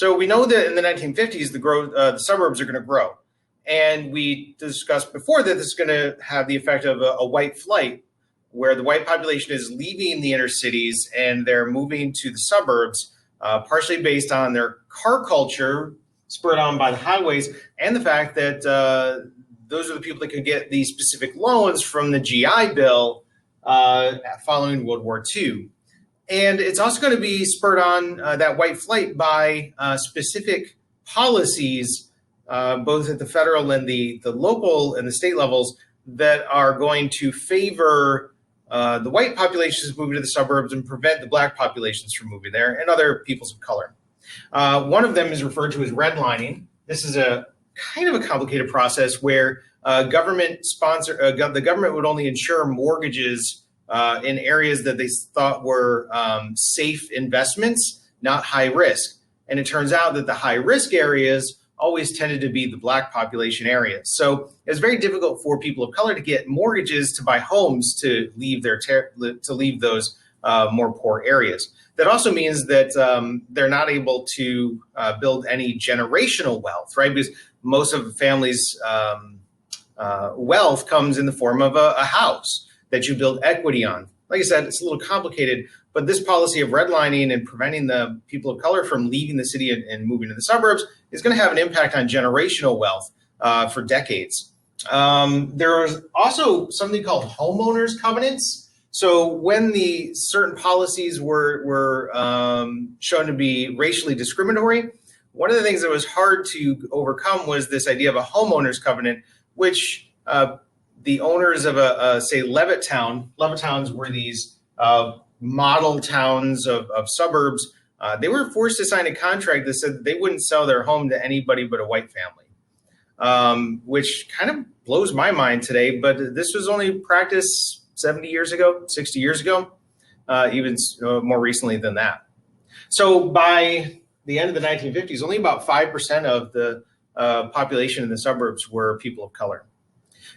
So we know that in the 1950s, the suburbs are going to grow. And we discussed before that this is going to have the effect of a white flight, where the white population is leaving the inner cities and they're moving to the suburbs, partially based on their car culture, spurred on by the highways, and the fact that those are the people that could get these specific loans from the GI Bill following World War II. And it's also going to be spurred on that white flight by specific policies, both at the federal and the local and the state levels, that are going to favor the white populations moving to the suburbs and prevent the black populations from moving there and other peoples of color. One of them is referred to as redlining. This is a kind of a complicated process where the government would only insure mortgages in areas that they thought were safe investments, not high risk. And it turns out that the high risk areas always tended to be the black population areas. So it's very difficult for people of color to get mortgages to buy homes to leave those more poor areas. That also means that they're not able to build any generational wealth, right? Because most of the family's wealth comes in the form of a house that you build equity on. Like I said, it's a little complicated, but this policy of redlining and preventing the people of color from leaving the city and moving to the suburbs is going to have an impact on generational wealth for decades. There was also something called homeowners covenants. So when the certain policies were shown to be racially discriminatory, one of the things that was hard to overcome was this idea of a homeowners covenant, which the owners of say Levittown, were these model towns of suburbs. They were forced to sign a contract that said that they wouldn't sell their home to anybody but a white family, which kind of blows my mind today. But this was only practiced 70 years ago, 60 years ago, even more recently than that. So by the end of the 1950s, only about 5% of the population in the suburbs were people of color.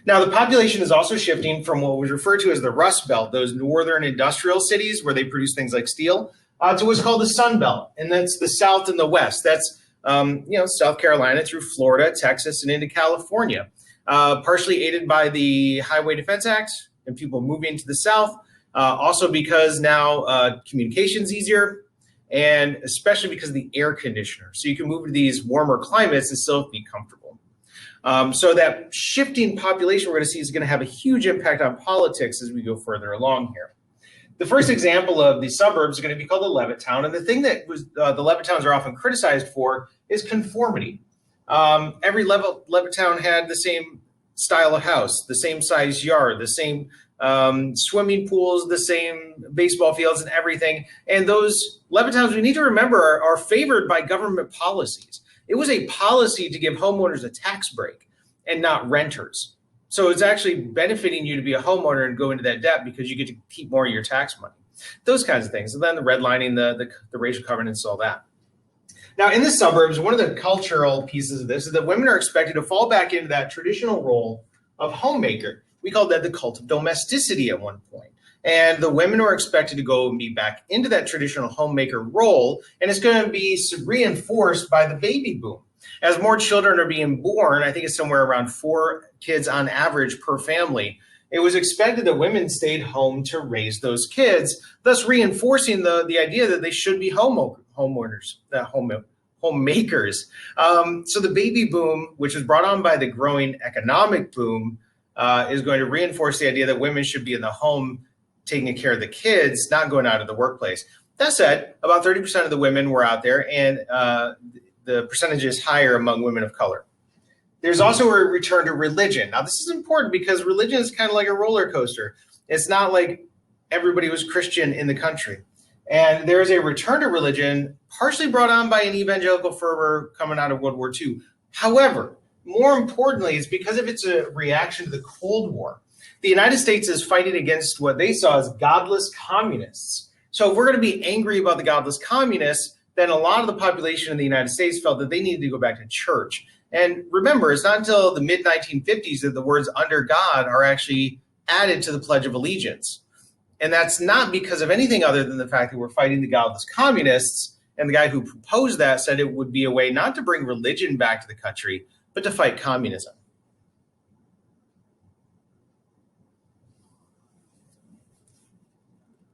Now, the population is also shifting from what was referred to as the Rust Belt, those northern industrial cities where they produce things like steel, to what's called the Sun Belt, and that's the South and the West. That's South Carolina through Florida, Texas, and into California, partially aided by the Highway Defense Act and people moving to the South, also because now communication's easier, and especially because of the air conditioner. So you can move to these warmer climates and still be comfortable. So that shifting population we're going to see is going to have a huge impact on politics as we go further along here. The first example of the suburbs is going to be called the Levittown. And the thing that the Levittowns are often criticized for is conformity. Every Levittown had the same style of house, the same size yard, the same swimming pools, the same baseball fields and everything. And those Levittowns, we need to remember, are favored by government policies. It was a policy to give homeowners a tax break and not renters. So it's actually benefiting you to be a homeowner and go into that debt because you get to keep more of your tax money. Those kinds of things. And then the redlining, the racial covenants, all that. Now, in the suburbs, one of the cultural pieces of this is that women are expected to fall back into that traditional role of homemaker. We called that the cult of domesticity at one point. And the women are expected to go and be back into that traditional homemaker role. And it's going to be reinforced by the baby boom. As more children are being born, I think it's somewhere around 4 kids on average per family, it was expected that women stayed home to raise those kids, thus reinforcing the idea that they should be homemakers. So the baby boom, which was brought on by the growing economic boom, is going to reinforce the idea that women should be in the home taking care of the kids, not going out of the workplace. That said, about 30% of the women were out there, and the percentage is higher among women of color. There's also a return to religion. Now, this is important because religion is kind of like a roller coaster. It's not like everybody was Christian in the country. And there is a return to religion partially brought on by an evangelical fervor coming out of World War II. However, more importantly, it's because of its a reaction to the Cold War. The United States is fighting against what they saw as godless communists. So if we're going to be angry about the godless communists, then a lot of the population in the United States felt that they needed to go back to church. And remember, it's not until the mid-1950s that the words "under God" are actually added to the Pledge of Allegiance. And that's not because of anything other than the fact that we're fighting the godless communists. And the guy who proposed that said it would be a way not to bring religion back to the country, but to fight communism.